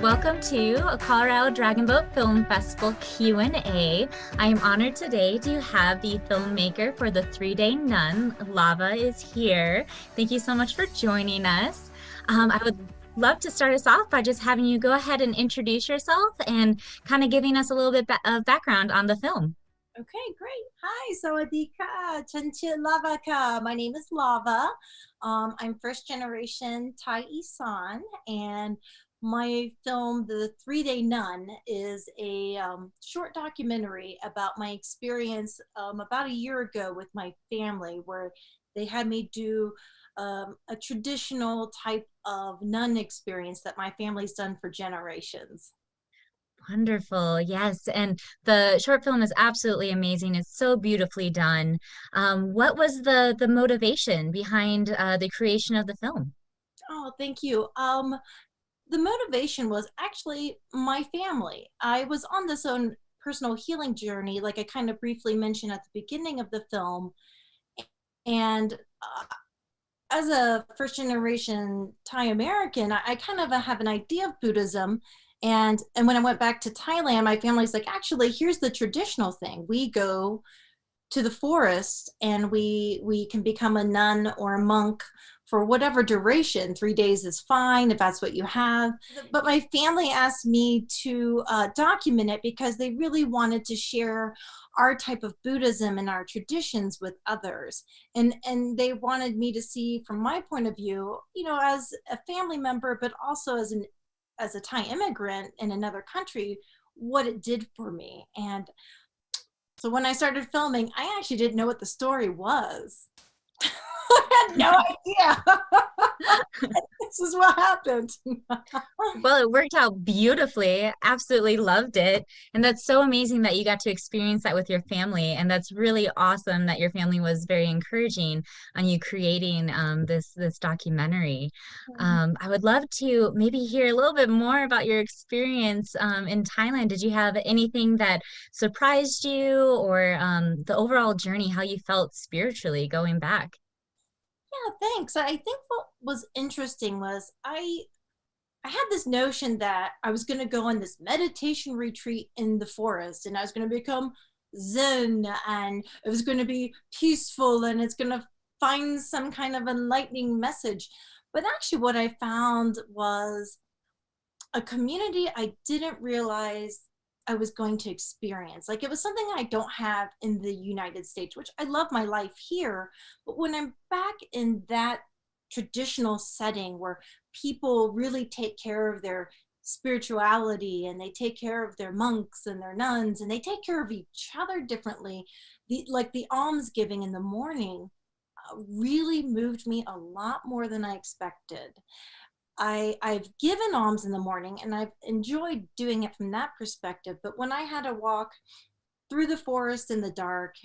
Welcome to a Colorado Dragon Boat Film Festival Q&A. I am honored today to have the filmmaker for The 3-Day Nun. Lava is here. Thank you so much for joining us. I would love to start us off by just having you go ahead and introduce yourself and kind of giving us a little bit of background on the film. Okay, great. Hi, Sawadika, Chanchit Lavaka. My name is Lava. I'm first generation Thai Isan, and my film, The 3-Day Nun, is a short documentary about my experience about a year ago with my family, where they had me do a traditional type of nun experience that my family's done for generations. Wonderful. Yes. And the short film is absolutely amazing. It's so beautifully done. What was the motivation behind the creation of the film? Oh, thank you. The motivation was actually my family. I was on this own personal healing journey, like I kind of briefly mentioned at the beginning of the film. And as a first generation Thai American, I kind of have an idea of Buddhism. And when I went back to Thailand, my family's like, actually, here's the traditional thing. We go to the forest and we can become a nun or a monk for whatever duration. 3 days is fine if that's what you have. But my family asked me to document it because they really wanted to share our type of Buddhism and our traditions with others. And they wanted me to see from my point of view, as a family member, but also as a Thai immigrant in another country, what it did for me. And so when I started filming, I actually didn't know what the story was. I had no idea. This is what happened. Well, it worked out beautifully. Absolutely loved it. And that's so amazing that you got to experience that with your family. And that's really awesome that your family was very encouraging on you creating this documentary. I would love to maybe hear a little bit more about your experience in Thailand. Did you have anything that surprised you or the overall journey, how you felt spiritually going back? Yeah, thanks. I think what was interesting was I had this notion that I was going to go on this meditation retreat in the forest and I was going to become Zen and it was going to be peaceful and it's going to find some kind of enlightening message. But actually, what I found was a community I didn't realize I was going to experience. Like it was something I don't have in the United States, which I love my life here. But when I'm back in that traditional setting where people really take care of their spirituality and they take care of their monks and their nuns and they take care of each other differently, like the alms giving in the morning really moved me a lot more than I expected. I've given alms in the morning and I've enjoyed doing it from that perspective. But when I had to walk through the forest in the dark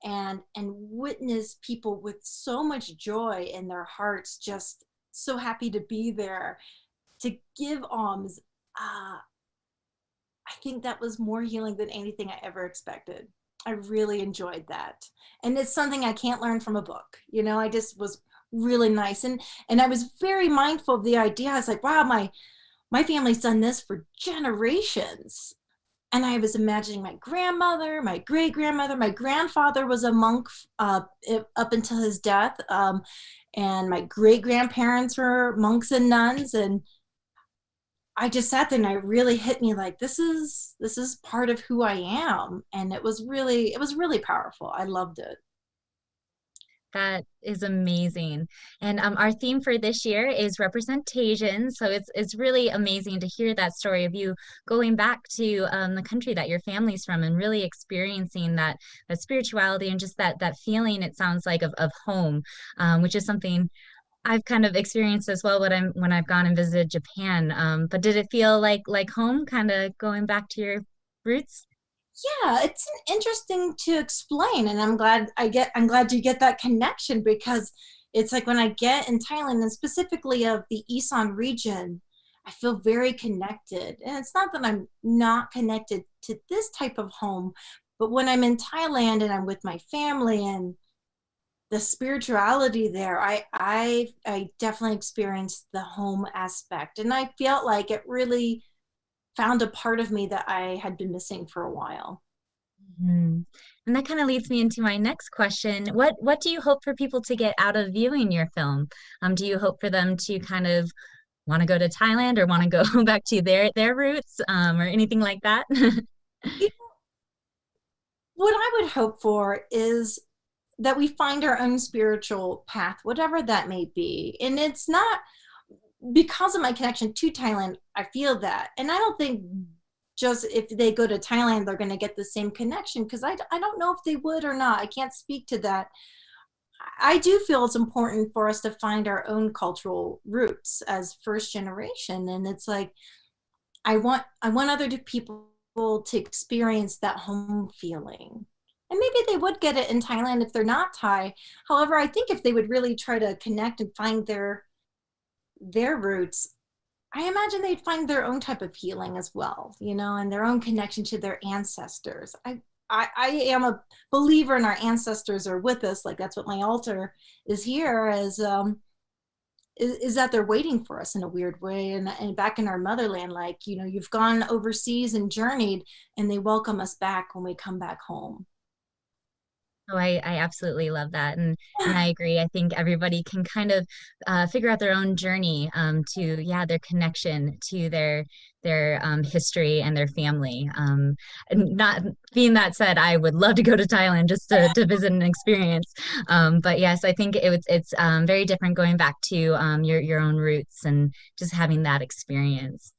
and witness people with so much joy in their hearts, just so happy to be there to give alms, I think that was more healing than anything I ever expected. I really enjoyed that. And it's something I can't learn from a book. I just was really nice. And I was very mindful of the idea. I was like, wow, my family's done this for generations. And I was imagining my grandmother, my great grandmother, my grandfather was a monk up until his death. And my great grandparents were monks and nuns. And I just sat there and it really hit me like this is part of who I am. And it was really powerful. I loved it. That is amazing. And our theme for this year is representation. So it's really amazing to hear that story of you going back to the country that your family's from and really experiencing that spirituality and just that feeling, it sounds like, of home, which is something I've kind of experienced as well when I've gone and visited Japan. But did it feel like home, kind of going back to your roots? Yeah, it's interesting to explain, and I'm glad you get that connection because it's like when I get in Thailand and specifically of the Isan region, I feel very connected. And it's not that I'm not connected to this type of home, but when I'm in Thailand and I'm with my family and the spirituality there, I definitely experienced the home aspect, and I felt like it really found a part of me that I had been missing for a while. Mhm. And that kind of leads me into my next question. What do you hope for people to get out of viewing your film? Do you hope for them to kind of want to go to Thailand or want to go back to their roots, or anything like that? What I would hope for is that we find our own spiritual path, whatever that may be. And it's not because of my connection to Thailand, I feel that. And I don't think just if they go to Thailand, they're going to get the same connection because I don't know if they would or not. I can't speak to that. I do feel it's important for us to find our own cultural roots as first generation. And it's like, I want other people to experience that home feeling. And maybe they would get it in Thailand if they're not Thai. However, I think if they would really try to connect and find their roots, I imagine they'd find their own type of healing as well, and their own connection to their ancestors. I am a believer in our ancestors are with us. Like that's what my altar is here as is that they're waiting for us in a weird way. And back in our motherland, like, you've gone overseas and journeyed and they welcome us back when we come back home. Oh, I absolutely love that. And I agree. I think everybody can kind of figure out their own journey to, yeah, their connection to their history and their family. And not being that said, I would love to go to Thailand just to visit and experience. But yes, I think it's very different going back to your own roots and just having that experience.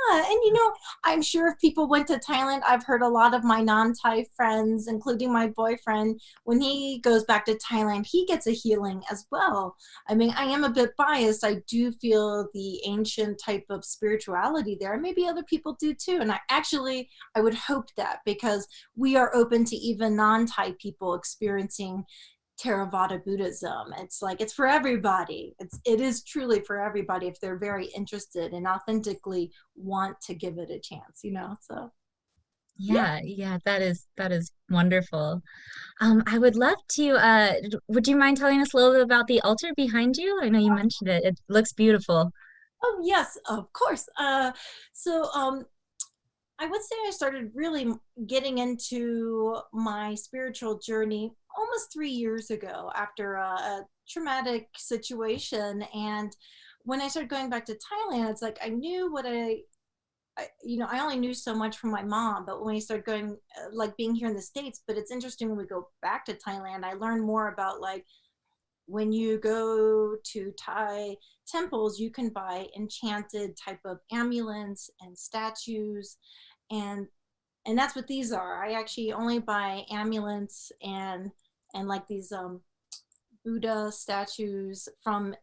Yeah, and I'm sure if people went to Thailand, I've heard a lot of my non-Thai friends, including my boyfriend, when he goes back to Thailand, he gets a healing as well. I mean, I am a bit biased. I do feel the ancient type of spirituality there. Maybe other people do too. And I would hope that because we are open to even non-Thai people experiencing Theravada Buddhism. It's like it's for everybody. It is truly for everybody if they're very interested and authentically want to give it a chance. So yeah. Yeah, yeah, that is wonderful. I would love to would you mind telling us a little bit about the altar behind you? I know you mentioned it. It looks beautiful. Oh yes, of course. So I would say I started really getting into my spiritual journey almost 3 years ago after a traumatic situation. And when I started going back to Thailand, it's like I knew what I only knew so much from my mom, but when we started going, like being here in the States, but it's interesting when we go back to Thailand, I learned more about like when you go to Thai temples, you can buy enchanted type of amulets and statues, and and that's what these are. I actually only buy amulets and like these Buddha statues from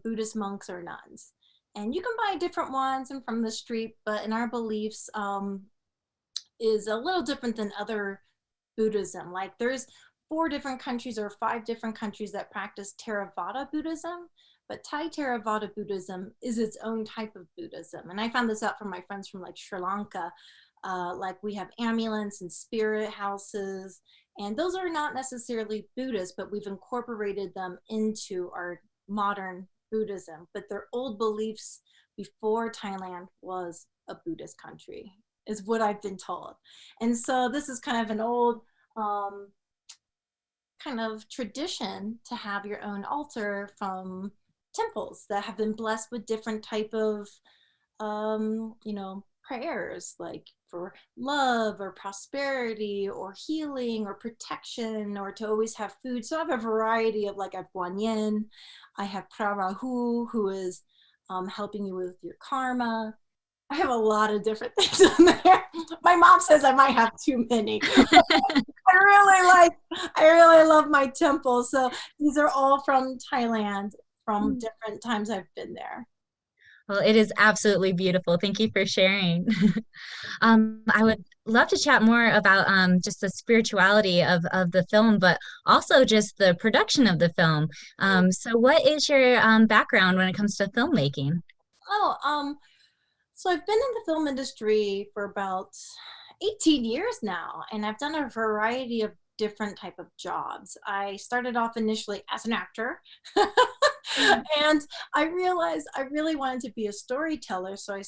Buddhist monks or nuns. And you can buy different ones and from the street, but in our beliefs is a little different than other Buddhism. Like there's 4 different countries or 5 different countries that practice Theravada Buddhism, but Thai Theravada Buddhism is its own type of Buddhism. And I found this out from my friends from like Sri Lanka. Like we have amulets and spirit houses, and those are not necessarily Buddhist, but we've incorporated them into our modern Buddhism. But their old beliefs before Thailand was a Buddhist country, is what I've been told. And so this is kind of an old um, kind of tradition to have your own altar from temples that have been blessed with different type of prayers like for love or prosperity or healing or protection or to always have food. So I have a variety of like I have Guan Yin, I have Prarahu who is helping you with your karma. I have a lot of different things on there. My mom says I might have too many. I really love my temple. So these are all from Thailand from different times I've been there. Well, it is absolutely beautiful. Thank you for sharing. I would love to chat more about just the spirituality of the film, but also just the production of the film. So what is your background when it comes to filmmaking? Oh, so I've been in the film industry for about 18 years now, and I've done a variety of different type of jobs. I started off initially as an actor. And I realized I really wanted to be a storyteller. So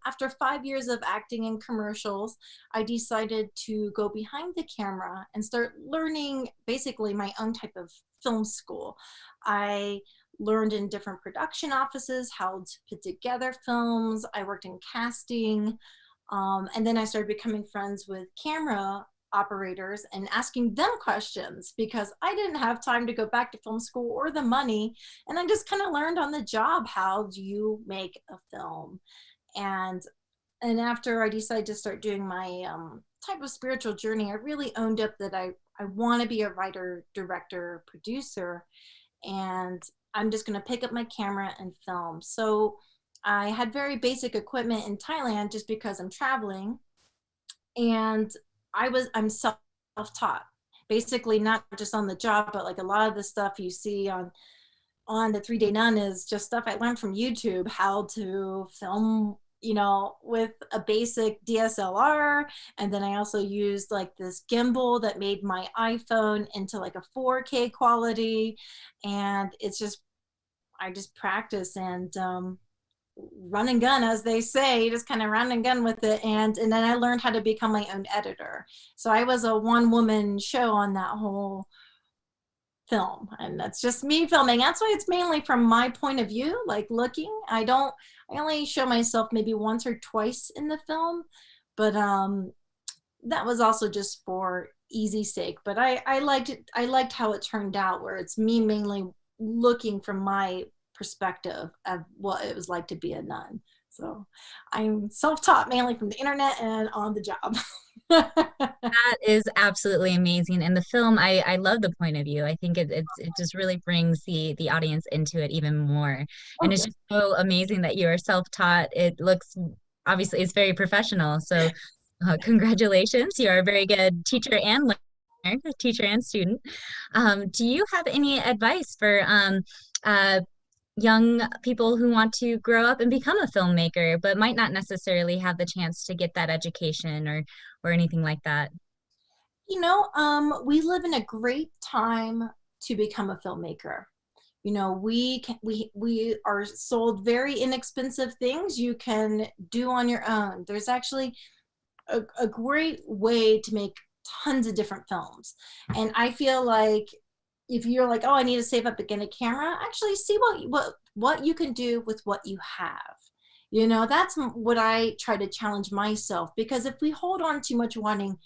after 5 years of acting in commercials, I decided to go behind the camera and start learning basically my own type of film school. I learned in different production offices how to put together films. I worked in casting. And then I started becoming friends with camera operators and asking them questions because I didn't have time to go back to film school or the money. And I just kind of learned on the job, how do you make a film? And after I decided to start doing my type of spiritual journey, I really owned up that I want to be a writer, director, producer, and I'm just going to pick up my camera and film. So I had very basic equipment in Thailand just because I'm traveling, and I'm self-taught. Basically, not just on the job, but like a lot of the stuff you see on the 3 Day Nun is just stuff I learned from YouTube, how to film, with a basic DSLR. And then I also used like this gimbal that made my iPhone into like a 4K quality. And I just practice and run and gun, as they say, just kind of run and gun with it. And then I learned how to become my own editor. So I was a one woman show on that whole film, and that's just me filming. That's why it's mainly from my point of view, like looking. I only show myself maybe once or twice in the film, but that was also just for easy sake. But I liked it. I liked how it turned out, where it's me mainly looking from my perspective of what it was like to be a nun. So I'm self-taught mainly from the internet and on the job. That is absolutely amazing. And the film, I love the point of view. I think it just really brings the audience into it even more. And it's Okay. just so amazing that you are self-taught. It looks obviously it's very professional. So congratulations. You are a very good teacher and learner, teacher and student. Do you have any advice for uh, young people who want to grow up and become a filmmaker, but might not necessarily have the chance to get that education or anything like that? We live in a great time to become a filmmaker. We are sold very inexpensive things you can do on your own. There's actually a great way to make tons of different films. And I feel like if you're like, oh, I need to save up to get a camera, actually see what you can do with what you have. That's what I try to challenge myself, because if we hold on too much wanting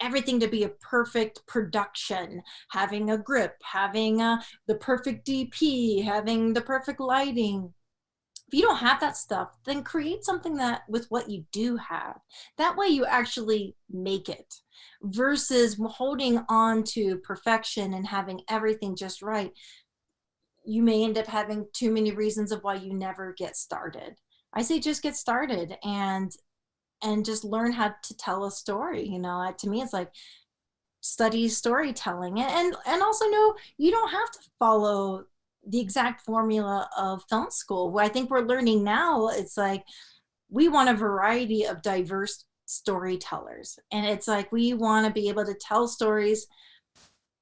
everything to be a perfect production, having a grip, having the perfect DP, having the perfect lighting. If you don't have that stuff, then create something that with what you do have. That way you actually make it, versus holding on to perfection and having everything just right. You may end up having too many reasons of why you never get started. I say just get started and just learn how to tell a story. To me, it's like study storytelling, and also know you don't have to follow the exact formula of film school. What I think we're learning now, it's like we want a variety of diverse storytellers, and it's like we want to be able to tell stories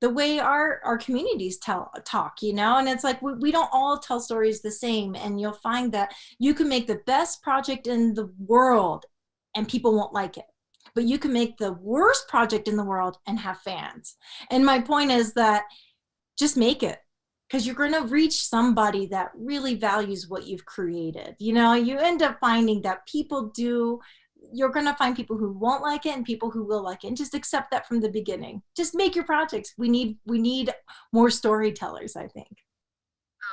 the way our communities talk, and it's like we don't all tell stories the same. And you'll find that you can make the best project in the world and people won't like it, but you can make the worst project in the world and have fans. And my point is that just make it, because you're going to reach somebody that really values what you've created. You end up finding that you're going to find people who won't like it and people who will like it, and just accept that from the beginning. Just make your projects. We need more storytellers, I think.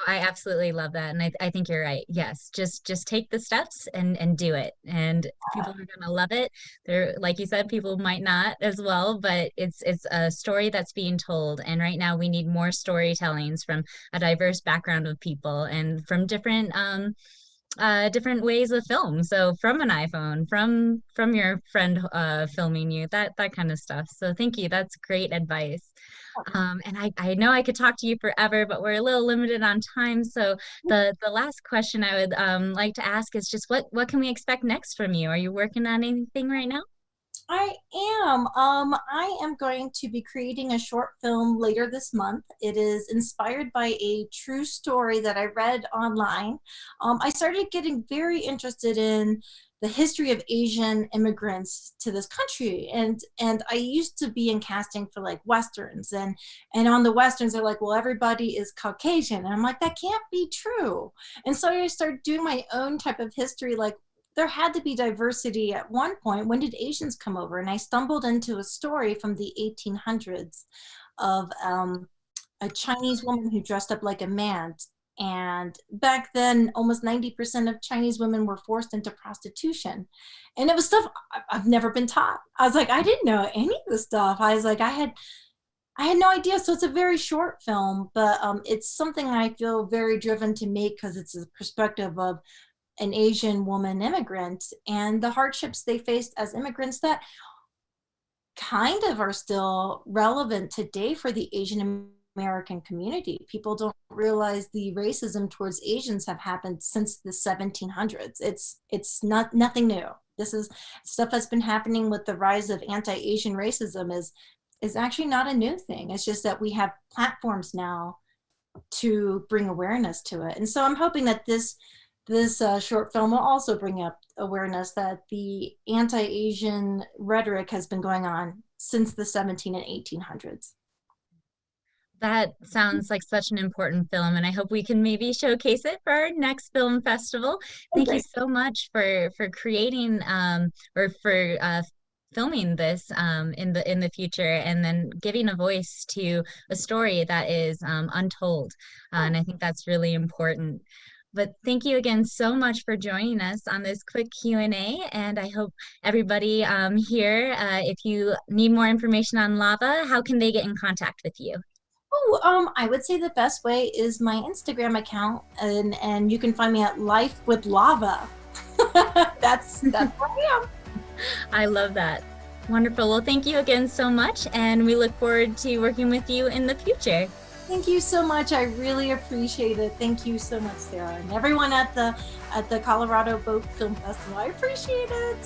Oh, I absolutely love that. And I think you're right. Yes, just take the steps and do it. And people are gonna love it. They're like you said, people might not as well, but it's a story that's being told. And right now we need more storytellings from a diverse background of people and from different ways of film. So from an iPhone, from your friend filming you, that kind of stuff. So thank you. That's great advice. And I know I could talk to you forever, but we're a little limited on time. So the last question I would like to ask is just what can we expect next from you? Are you working on anything right now? I am. I am going to be creating a short film later this month. It is inspired by a true story that I read online. I started getting very interested in the history of Asian immigrants to this country, and I used to be in casting for like westerns, and on the westerns they're like, well, everybody is Caucasian, and I'm like, that can't be true. And so I started doing my own type of history, like there had to be diversity at one point. When did Asians come over? And I stumbled into a story from the 1800s of a Chinese woman who dressed up like a man. And back then, almost 90% of Chinese women were forced into prostitution. And it was stuff I've never been taught. I was like, I didn't know any of this stuff. I was like, I had no idea. So it's a very short film, but it's something I feel very driven to make because it's a perspective of an Asian woman immigrant and the hardships they faced as immigrants that kind of are still relevant today for the Asian American community. People don't realize the racism towards Asians have happened since the 1700s. It's not nothing new. This is stuff that's been happening with the rise of anti-Asian racism is actually not a new thing. It's just that we have platforms now to bring awareness to it. And so I'm hoping that this short film will also bring up awareness that the anti-Asian rhetoric has been going on since the 17 and 1800s. That sounds like such an important film, and I hope we can maybe showcase it for our next film festival. Oh, Thank you great. so much for creating or for filming this in the future, and then giving a voice to a story that is untold. Oh, And I think that's really important. But thank you again so much for joining us on this quick Q&A, and I hope everybody here, if you need more information on Lava, how can they get in contact with you? I would say the best way is my Instagram account, and you can find me at Life with Lava. That's where I am. I love that. Wonderful. Well, thank you again so much, and we look forward to working with you in the future. Thank you so much. I really appreciate it. Thank you so much, Sarah, and everyone at the Colorado Boat Film Festival. I appreciate it.